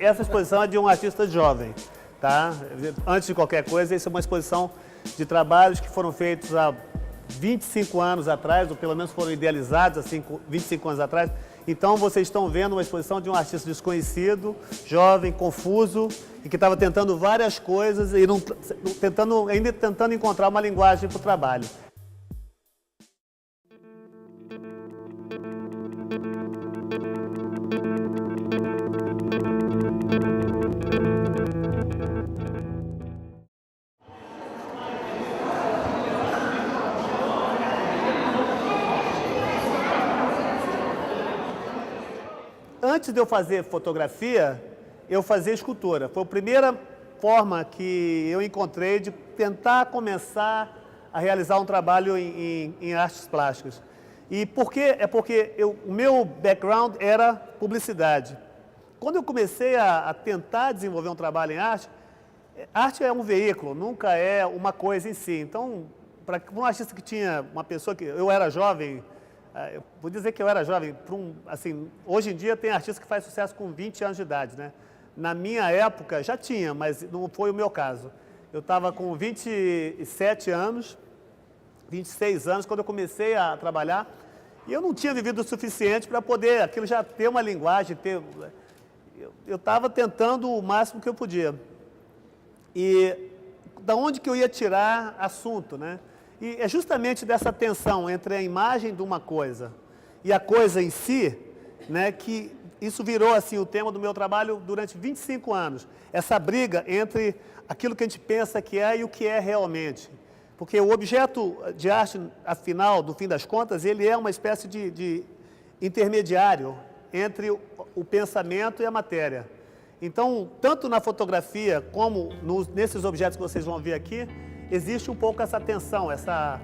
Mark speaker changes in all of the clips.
Speaker 1: essa exposição é de um artista jovem, tá? Antes de qualquer coisa, essa é uma exposição de trabalhos que foram feitos há 25 anos atrás, ou pelo menos foram idealizados assim 25 anos atrás. Então vocês estão vendo uma exposição de um artista desconhecido, jovem, confuso, e que estava tentando várias coisas e ainda tentando encontrar uma linguagem para o trabalho. Antes de eu fazer fotografia, eu fazia escultura. Foi a primeira forma que eu encontrei de tentar começar a realizar um trabalho em artes plásticas. E por quê? É porque o meu background era publicidade. Quando eu comecei a tentar desenvolver um trabalho em arte, arte é um veículo, nunca é uma coisa em si. Então, para um artista que tinha uma pessoa que... Eu era jovem... Eu vou dizer que eu era jovem, assim, hoje em dia tem artista que faz sucesso com 20 anos de idade, né? Na minha época já tinha, mas não foi o meu caso. Eu estava com 27 anos, 26 anos, quando eu comecei a trabalhar, e eu não tinha vivido o suficiente para poder, aquilo já ter uma linguagem, eu estava tentando o máximo que eu podia. E da onde que eu ia tirar assunto, né? E é justamente dessa tensão entre a imagem de uma coisa e a coisa em si, né, que isso virou assim o tema do meu trabalho durante 25 anos. Essa briga entre aquilo que a gente pensa que é e o que é realmente. Porque o objeto de arte, afinal, no fim das contas, ele é uma espécie de intermediário entre o pensamento e a matéria. Então, tanto na fotografia como nesses objetos que vocês vão ver aqui, existe um pouco essa tensão, essa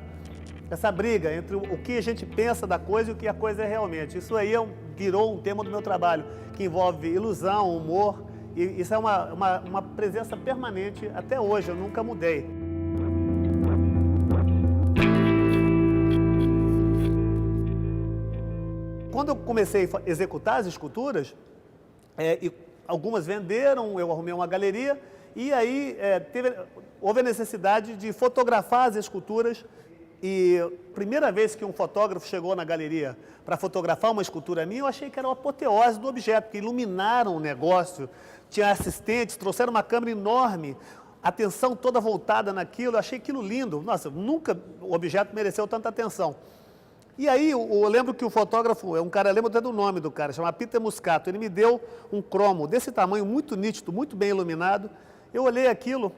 Speaker 1: briga entre o que a gente pensa da coisa e o que a coisa é realmente. Isso aí virou um tema do meu trabalho, que envolve ilusão, humor, e isso é uma presença permanente até hoje, eu nunca mudei. Quando eu comecei a executar as esculturas, e algumas venderam, eu arrumei uma galeria, e aí houve a necessidade de fotografar as esculturas. E a primeira vez que um fotógrafo chegou na galeria para fotografar uma escultura minha, eu achei que era a apoteose do objeto, porque iluminaram o negócio, tinha assistentes, trouxeram uma câmera enorme, a atenção toda voltada naquilo, eu achei aquilo lindo. Nossa, nunca o objeto mereceu tanta atenção. E aí, eu lembro que o fotógrafo, é um cara, eu lembro até do nome do cara, chama Peter Muscato, ele me deu um cromo desse tamanho, muito nítido, muito bem iluminado. Eu olhei aquilo,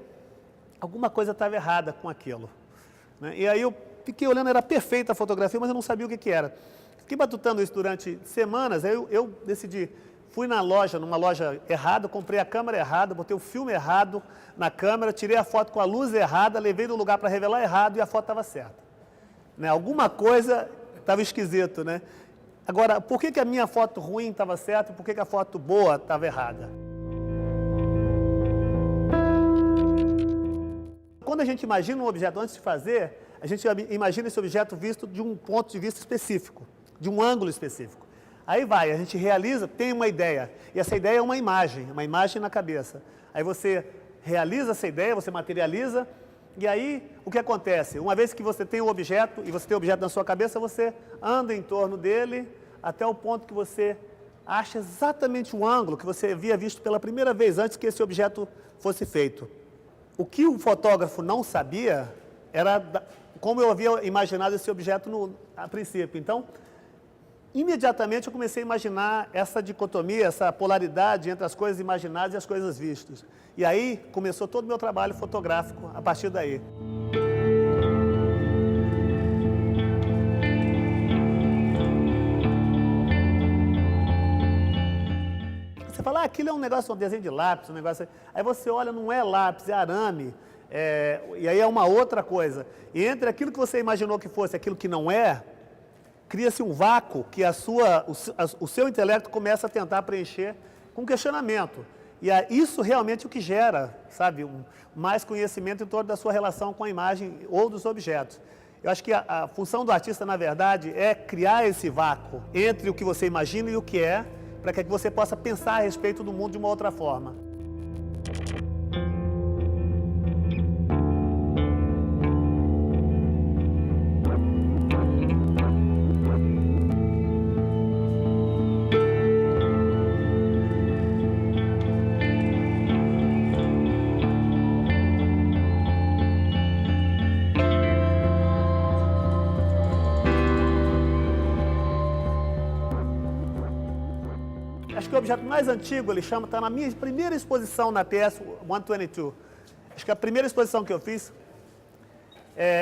Speaker 1: alguma coisa estava errada com aquilo, né? E aí eu fiquei olhando, era perfeita a fotografia, mas eu não sabia o que era. Fiquei batutando isso durante semanas, aí eu decidi, fui na loja, numa loja errada, comprei a câmera errada, botei o filme errado na câmera, tirei a foto com a luz errada, levei no lugar para revelar errado e a foto estava certa, né? Alguma coisa estava esquisito, né? Agora, por que a minha foto ruim estava certa e por que a foto boa estava errada? Quando a gente imagina um objeto antes de fazer, a gente imagina esse objeto visto de um ponto de vista específico, de um ângulo específico. Aí vai, a gente realiza, tem uma ideia, e essa ideia é uma imagem na cabeça. Aí você realiza essa ideia, você materializa, e aí o que acontece? Uma vez que você tem o objeto, e você tem o objeto na sua cabeça, você anda em torno dele até o ponto que você acha exatamente o ângulo que você havia visto pela primeira vez antes que esse objeto fosse feito. O que o fotógrafo não sabia era como eu havia imaginado esse objeto a princípio. Então, imediatamente eu comecei a imaginar essa dicotomia, essa polaridade entre as coisas imaginadas e as coisas vistas. E aí começou todo o meu trabalho fotográfico a partir daí. Você fala, aquilo é um negócio, um desenho de lápis, um negócio... Aí você olha, não é lápis, é arame. E aí é uma outra coisa. E entre aquilo que você imaginou que fosse aquilo que não é, cria-se um vácuo que o seu intelecto começa a tentar preencher com questionamento. E isso realmente é o que gera, sabe, mais conhecimento em torno da sua relação com a imagem ou dos objetos. Eu acho que a função do artista, na verdade, é criar esse vácuo entre o que você imagina e o que é, para que você possa pensar a respeito do mundo de uma outra forma. Acho que o objeto mais antigo, ele chama, está na minha primeira exposição na TS 122. Acho que a primeira exposição que eu fiz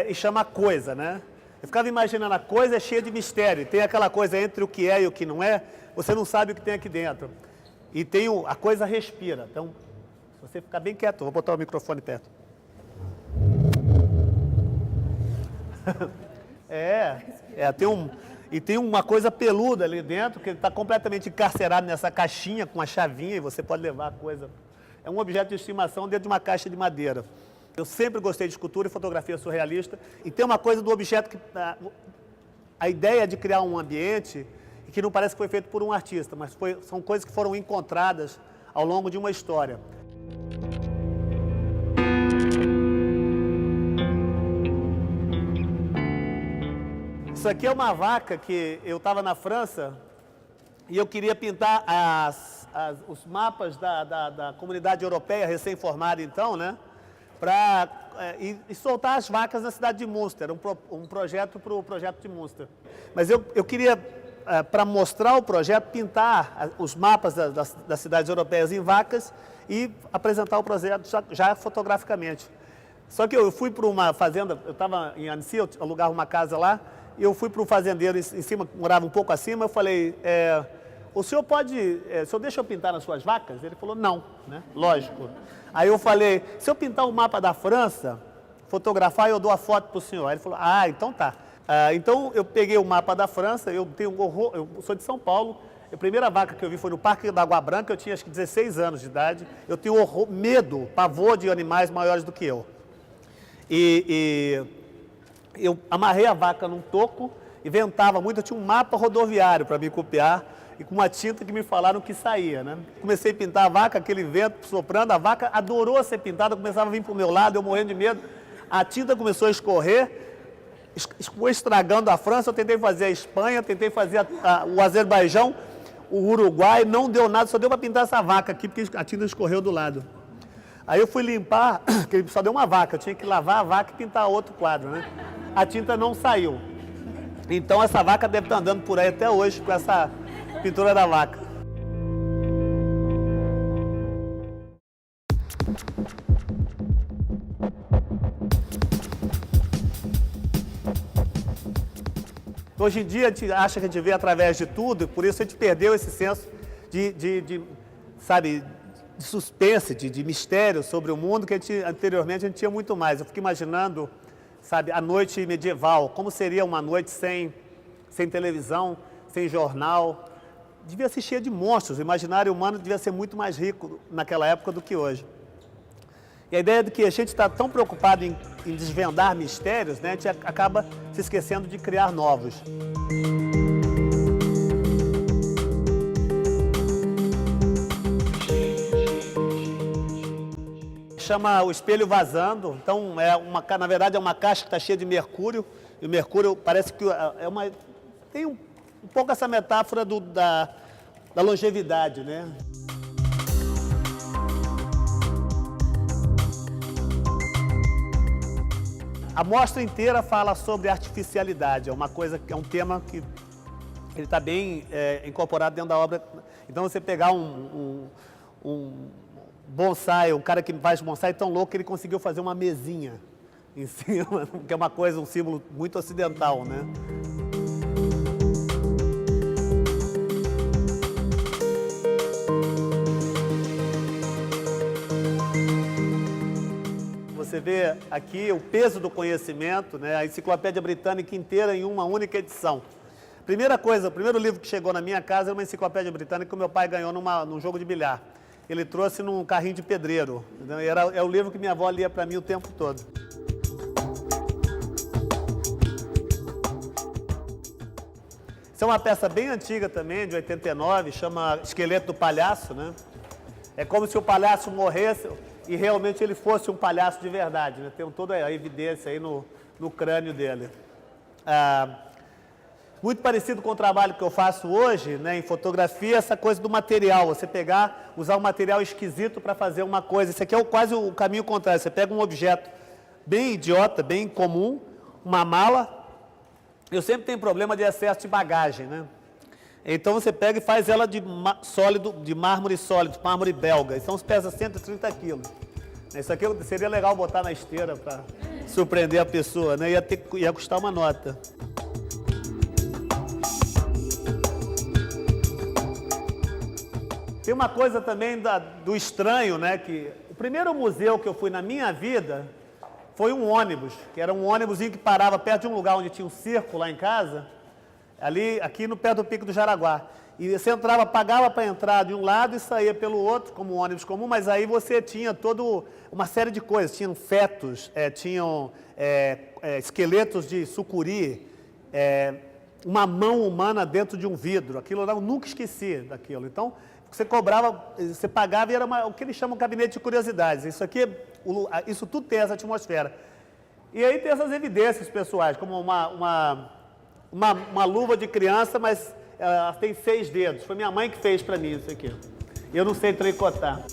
Speaker 1: e chama Coisa, né? Eu ficava imaginando, a coisa é cheia de mistério. Tem aquela coisa entre o que é e o que não é, você não sabe o que tem aqui dentro. E tem a coisa respira. Então, se você ficar bem quieto, vou botar o microfone perto. tem uma coisa peluda ali dentro, que ele está completamente encarcerado nessa caixinha com a chavinha e você pode levar a coisa. É um objeto de estimação dentro de uma caixa de madeira. Eu sempre gostei de escultura e fotografia surrealista. E tem uma coisa do objeto que... A ideia de criar um ambiente que não parece que foi feito por um artista, mas são coisas que foram encontradas ao longo de uma história. Isso aqui é uma vaca que eu estava na França e eu queria pintar os mapas da comunidade europeia recém-formada então, né? E soltar as vacas na cidade de Münster, um projeto para o projeto de Münster. Mas eu queria, para mostrar o projeto, pintar os mapas das cidades europeias em vacas e apresentar o projeto já fotograficamente. Só que eu fui para uma fazenda, eu estava em Annecy, eu alugava uma casa lá, e eu fui para um fazendeiro em cima, que morava um pouco acima, eu falei, o senhor deixa eu pintar nas suas vacas? Ele falou, não, né? Lógico. Aí eu falei, se eu pintar o mapa da França, fotografar, eu dou a foto para o senhor. Aí ele falou, então tá. Então eu peguei o mapa da França, eu sou de São Paulo, a primeira vaca que eu vi foi no Parque da Água Branca, eu tinha acho que 16 anos de idade, eu tenho medo, pavor de animais maiores do que eu. Eu amarrei a vaca num toco e ventava muito, eu tinha um mapa rodoviário para me copiar e com uma tinta que me falaram que saía, né? Comecei a pintar a vaca, aquele vento soprando, a vaca adorou ser pintada, começava a vir para o meu lado, eu morrendo de medo, a tinta começou a escorrer, foi estragando a França, eu tentei fazer a Espanha, tentei fazer o Azerbaijão, o Uruguai, não deu nada, só deu para pintar essa vaca aqui, porque a tinta escorreu do lado. Aí eu fui limpar, porque só deu uma vaca, eu tinha que lavar a vaca e pintar outro quadro, né? A tinta não saiu. Então essa vaca deve estar andando por aí até hoje com essa pintura da vaca. Hoje em dia a gente acha que a gente vê através de tudo, por isso a gente perdeu esse senso de suspense, de mistério sobre o mundo, que anteriormente a gente tinha muito mais. Eu fico imaginando, a noite medieval, como seria uma noite sem televisão, sem jornal. Devia ser cheia de monstros, o imaginário humano devia ser muito mais rico naquela época do que hoje. E a ideia de que a gente está tão preocupado em desvendar mistérios, né, a gente acaba se esquecendo de criar novos. Chama o espelho vazando, então na verdade é uma caixa que está cheia de mercúrio, e o mercúrio parece que tem um pouco essa metáfora da longevidade, né? A mostra inteira fala sobre artificialidade, é um tema que ele está bem incorporado dentro da obra. Então você pegar um bonsai, um cara que faz bonsai tão louco que ele conseguiu fazer uma mesinha em cima, que é um símbolo muito ocidental, né? Você vê aqui o peso do conhecimento, né? A Enciclopédia Britânica inteira em uma única edição. O primeiro livro que chegou na minha casa era uma Enciclopédia Britânica que o meu pai ganhou num jogo de bilhar. Ele trouxe num carrinho de pedreiro. É o livro que minha avó lia para mim o tempo todo. Isso é uma peça bem antiga também, de 89, chama Esqueleto do Palhaço, né? É como se o palhaço morresse e realmente ele fosse um palhaço de verdade, né? Tem toda a evidência aí no crânio dele. Muito parecido com o trabalho que eu faço hoje, né, em fotografia, essa coisa do material, você pegar, usar um material esquisito para fazer uma coisa. Isso aqui é quase o caminho contrário, você pega um objeto bem idiota, bem comum, uma mala. Eu sempre tenho problema de excesso de bagagem, né? Então você pega e faz ela de mármore sólido, mármore belga. Então pesa 130 quilos. Isso aqui seria legal botar na esteira para surpreender a pessoa, né? Ia custar uma nota. Tem uma coisa também do estranho, né? Que o primeiro museu que eu fui na minha vida foi um ônibus, que era um ônibusinho que parava perto de um lugar onde tinha um circo lá em casa, aqui no pé do Pico do Jaraguá. E você entrava, pagava para entrar de um lado e saía pelo outro, como um ônibus comum, mas aí você tinha toda uma série de coisas. Tinham fetos, tinham esqueletos de sucuri, uma mão humana dentro de um vidro. Aquilo eu nunca esqueci daquilo. Então, você cobrava, você pagava e era o que eles chamam de gabinete de curiosidades. Isso tudo tem essa atmosfera. E aí tem essas evidências pessoais, como uma luva de criança, mas ela tem 6 dedos. Foi minha mãe que fez para mim isso aqui. Eu não sei tricotar.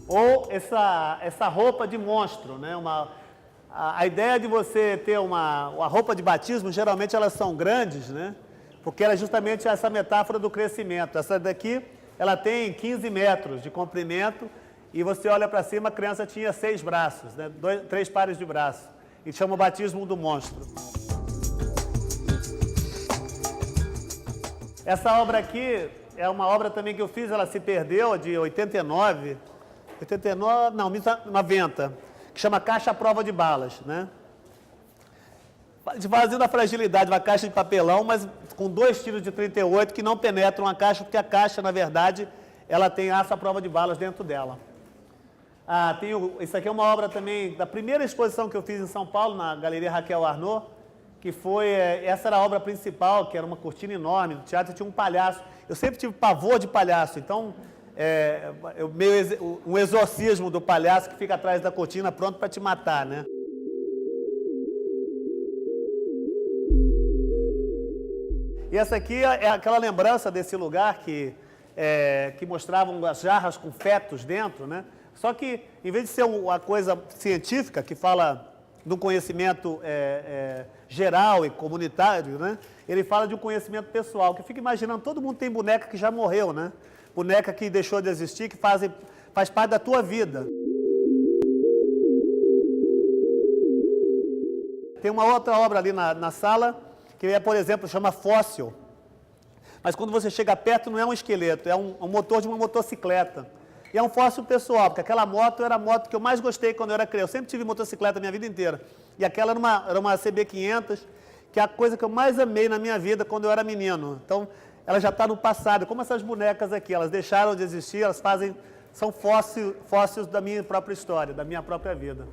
Speaker 1: Ou essa roupa de monstro, né? A ideia de você ter uma roupa de batismo, geralmente elas são grandes, né? Porque ela é justamente essa metáfora do crescimento. Essa daqui, ela tem 15 metros de comprimento e você olha para cima, a criança tinha 6 braços, né? 3 pares de braços. E chama o batismo do monstro. Essa obra aqui é uma obra também que eu fiz, ela se perdeu, de 89, não, 90, que chama Caixa à Prova de Balas, né? Fazendo a fragilidade de uma caixa de papelão, mas com 2 tiros de 38 que não penetram a caixa, porque a caixa, na verdade, ela tem aço à prova de balas dentro dela. Isso aqui é uma obra também da primeira exposição que eu fiz em São Paulo, na Galeria Raquel Arnaud, que foi, essa era a obra principal, que era uma cortina enorme do teatro, tinha um palhaço. Eu sempre tive pavor de palhaço, então um exorcismo do palhaço que fica atrás da cortina pronto para te matar, né? E essa aqui é aquela lembrança desse lugar que mostravam as jarras com fetos dentro, né? Só que, em vez de ser uma coisa científica, que fala de um conhecimento geral e comunitário, né? Ele fala de um conhecimento pessoal, que fica imaginando, todo mundo tem boneca que já morreu, né? Boneca que deixou de existir, que faz parte da tua vida. Tem uma outra obra ali na sala, que por exemplo, chama Fóssil. Mas quando você chega perto, não é um esqueleto, é um motor de uma motocicleta. E é um fóssil pessoal, porque aquela moto era a moto que eu mais gostei quando eu era criança. Eu sempre tive motocicleta a minha vida inteira. E aquela era uma CB500, que é a coisa que eu mais amei na minha vida quando eu era menino. Então, ela já está no passado, como essas bonecas aqui, elas deixaram de existir, são fósseis da minha própria história, da minha própria vida.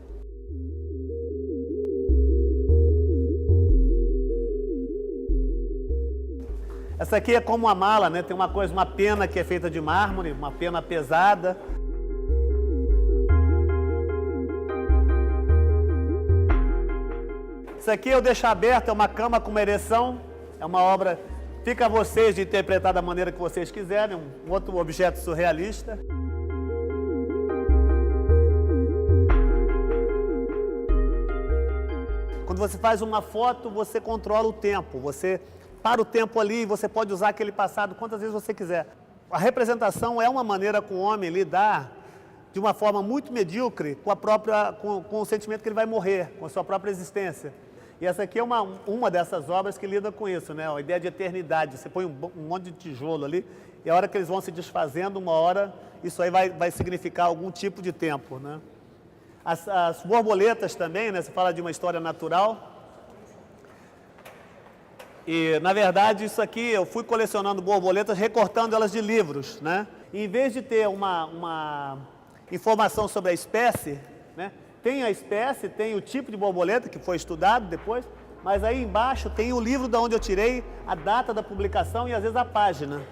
Speaker 1: Essa aqui é como uma mala, né? Tem uma pena que é feita de mármore, uma pena pesada. Isso aqui eu deixo aberto, é uma cama com uma ereção, é uma obra, fica a vocês de interpretar da maneira que vocês quiserem, um outro objeto surrealista. Quando você faz uma foto, você controla o tempo, você para o tempo ali e você pode usar aquele passado quantas vezes você quiser. A representação é uma maneira com o homem lidar de uma forma muito medíocre com o sentimento que ele vai morrer, com a sua própria existência. E essa aqui é uma dessas obras que lida com isso, né? A ideia de eternidade. Você põe um monte de tijolo ali e a hora que eles vão se desfazendo, uma hora, isso aí vai significar algum tipo de tempo, né? As borboletas também, né? Você fala de uma história natural. E, na verdade, isso aqui, eu fui colecionando borboletas, recortando elas de livros, né? E, em vez de ter uma informação sobre a espécie, né? Tem a espécie, tem o tipo de borboleta, que foi estudado depois, mas aí embaixo tem o livro de onde eu tirei, a data da publicação e, às vezes, a página.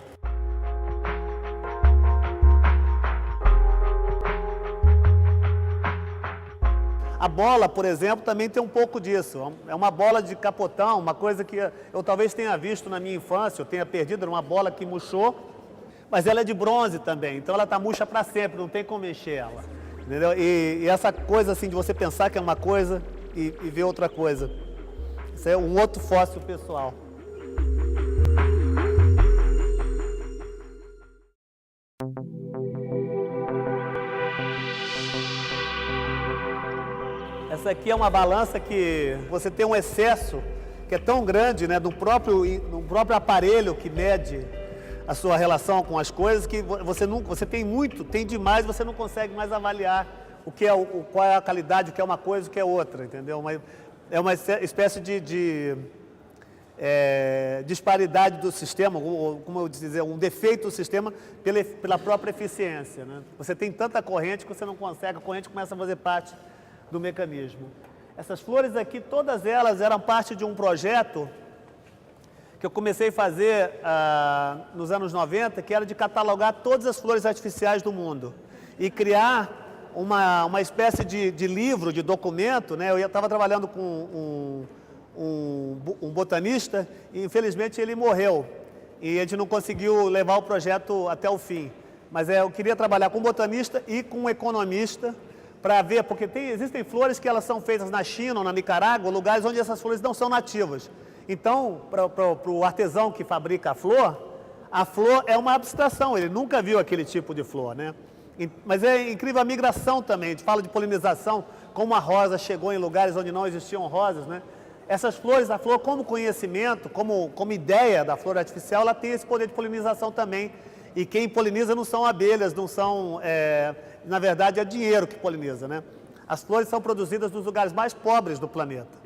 Speaker 1: A bola, por exemplo, também tem um pouco disso. É uma bola de capotão, uma coisa que eu talvez tenha visto na minha infância, eu tenha perdido, era uma bola que murchou, mas ela é de bronze também, então ela está murcha para sempre, não tem como mexer ela. Entendeu? E essa coisa assim de você pensar que é uma coisa e ver outra coisa. Isso é um outro fóssil pessoal. Essa aqui é uma balança que você tem um excesso que é tão grande, né, no próprio aparelho que mede a sua relação com as coisas, que você tem muito, tem demais, você não consegue mais avaliar qual é a qualidade, o que é uma coisa, o que é outra, entendeu? É uma espécie de disparidade do sistema, ou, como eu dizer, um defeito do sistema pela própria eficiência, né? Você tem tanta corrente que você não consegue, a corrente começa a fazer parte do mecanismo. Essas flores aqui, todas elas eram parte de um projeto que eu comecei a fazer nos anos 90, que era de catalogar todas as flores artificiais do mundo e criar uma espécie de livro, de documento, né? Eu estava trabalhando com um botanista e, infelizmente, ele morreu e a gente não conseguiu levar o projeto até o fim. Mas eu queria trabalhar com um botanista e com um economista para ver, porque existem flores que elas são feitas na China ou na Nicarágua, lugares onde essas flores não são nativas. Então, para o artesão que fabrica a flor é uma abstração, ele nunca viu aquele tipo de flor, né? Mas é incrível a migração também, a gente fala de polinização, como a rosa chegou em lugares onde não existiam rosas, né? Essas flores, a flor como conhecimento, como ideia da flor artificial, ela tem esse poder de polinização também. E quem poliniza não são abelhas, não são, na verdade é dinheiro que poliniza, né? As flores são produzidas nos lugares mais pobres do planeta,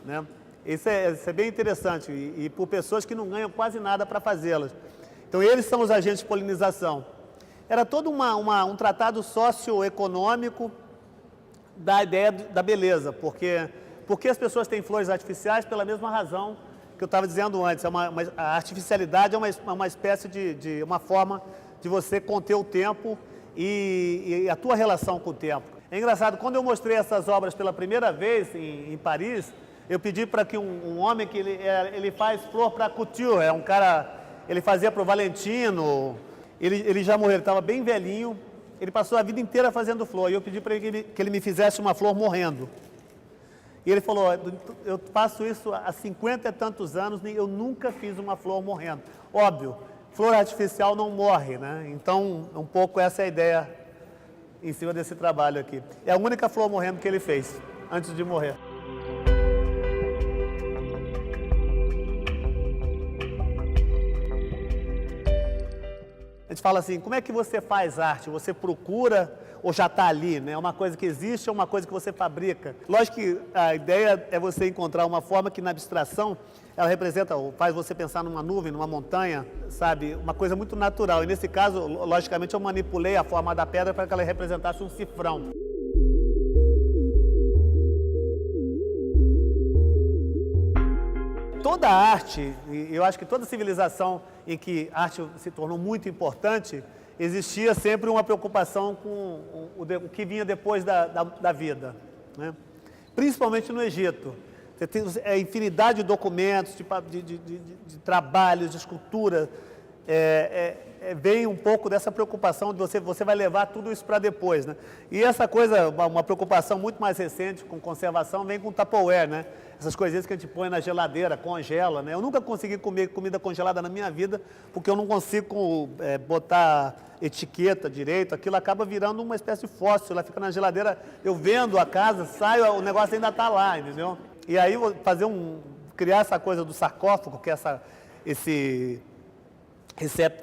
Speaker 1: né? Isso é bem interessante e por pessoas que não ganham quase nada para fazê-las. Então eles são os agentes de polinização. Era todo um tratado socioeconômico da ideia da beleza, porque as pessoas têm flores artificiais pela mesma razão que eu estava dizendo antes. A artificialidade é uma espécie de uma forma de você conter o tempo e a tua relação com o tempo. É engraçado, quando eu mostrei essas obras pela primeira vez em Paris, eu pedi para que um homem que ele faz flor para couture, é um cara, ele fazia para o Valentino, ele já morreu, ele estava bem velhinho, ele passou a vida inteira fazendo flor, e eu pedi para ele que ele me fizesse uma flor morrendo. E ele falou, eu faço isso há 50 e tantos anos, eu nunca fiz uma flor morrendo. Óbvio, flor artificial não morre, né? Então, um pouco essa é a ideia em cima desse trabalho aqui. É a única flor morrendo que ele fez, antes de morrer. A gente fala assim, como é que você faz arte? Você procura ou já está ali, né? É uma coisa que existe ou uma coisa que você fabrica? Lógico que a ideia é você encontrar uma forma que na abstração ela representa, ou faz você pensar numa nuvem, numa montanha, sabe? Uma coisa muito natural. E nesse caso, logicamente, eu manipulei a forma da pedra para que ela representasse um cifrão. Toda a arte, e eu acho que toda civilização em que a arte se tornou muito importante, existia sempre uma preocupação com o que vinha depois da vida, né? Principalmente no Egito. Você tem infinidade de documentos, de trabalhos, de escultura. Vem um pouco dessa preocupação de você vai levar tudo isso para depois, né? E essa coisa, uma preocupação muito mais recente com conservação, vem com o Tupperware, né? Essas coisinhas que a gente põe na geladeira, congela, né? Eu nunca consegui comer comida congelada na minha vida, porque eu não consigo botar etiqueta direito, aquilo acaba virando uma espécie de fóssil, ela fica na geladeira, eu vendo a casa, saio, o negócio ainda está lá, entendeu? E aí criar essa coisa do sarcófago, que é esse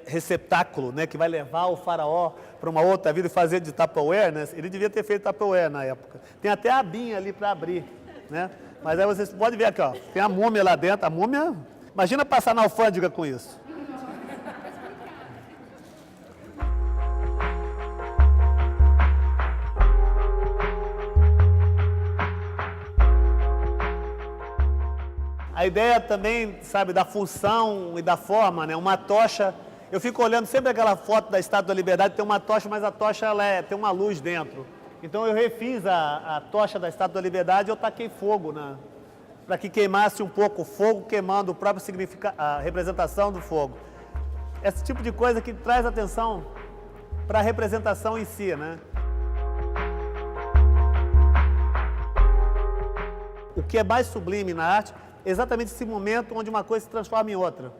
Speaker 1: receptáculo, né, que vai levar o faraó para uma outra vida e fazer de Tupperware, né? Ele devia ter feito Tupperware na época. Tem até a abinha ali para abrir, né? Mas aí vocês podem ver aqui, ó, tem a múmia lá dentro, a múmia Imagina passar na alfândega com isso. A ideia também, sabe, da função e da forma, né? Uma tocha, eu fico olhando sempre aquela foto da Estátua da Liberdade, tem uma tocha, mas a tocha tem uma luz dentro. Então eu refiz a tocha da Estátua da Liberdade e eu taquei fogo para que queimasse um pouco o fogo, queimando o próprio significado, a representação do fogo. Esse tipo de coisa que traz atenção para a representação em si, né? O que é mais sublime na arte é exatamente esse momento onde uma coisa se transforma em outra.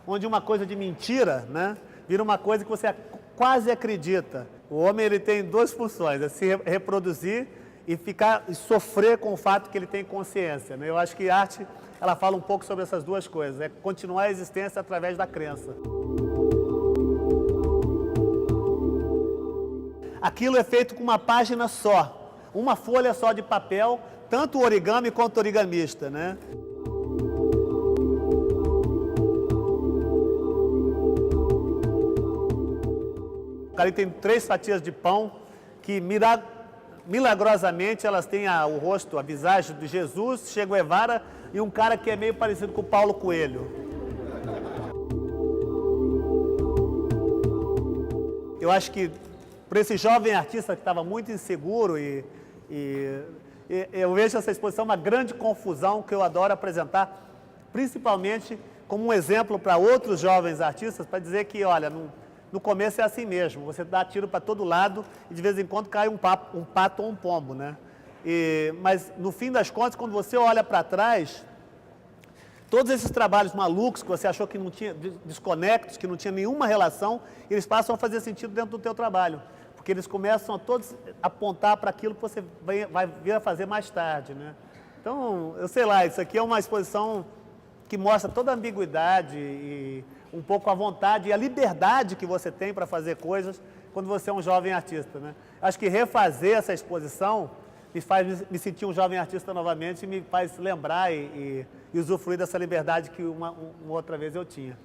Speaker 1: Onde uma coisa de mentira, né, vira uma coisa que você quase acredita. O homem ele tem duas funções, é se reproduzir e sofrer com o fato que ele tem consciência, né? Eu acho que a arte, ela fala um pouco sobre essas duas coisas, é continuar a existência através da crença. Aquilo é feito com uma página só, uma folha só de papel, tanto o origami quanto o origamista, né? O cara tem 3 fatias de pão que milagrosamente elas têm o rosto, a visagem de Jesus, Che Guevara e um cara que é meio parecido com o Paulo Coelho. Eu acho que para esse jovem artista que estava muito inseguro e eu vejo essa exposição uma grande confusão que eu adoro apresentar, principalmente como um exemplo para outros jovens artistas, para dizer que, olha, no começo é assim mesmo, você dá tiro para todo lado e de vez em quando cai um pato ou um pombo, né? Mas no fim das contas, quando você olha para trás, todos esses trabalhos malucos que você achou que não tinha, desconectos, que não tinha nenhuma relação, eles passam a fazer sentido dentro do teu trabalho. Porque eles começam a todos apontar para aquilo que você vai vir a fazer mais tarde, né? Então, eu sei lá, isso aqui é uma exposição que mostra toda a ambiguidade e um pouco a vontade e a liberdade que você tem para fazer coisas quando você é um jovem artista, né? Acho que refazer essa exposição me faz me sentir um jovem artista novamente e me faz lembrar e usufruir dessa liberdade que uma outra vez eu tinha.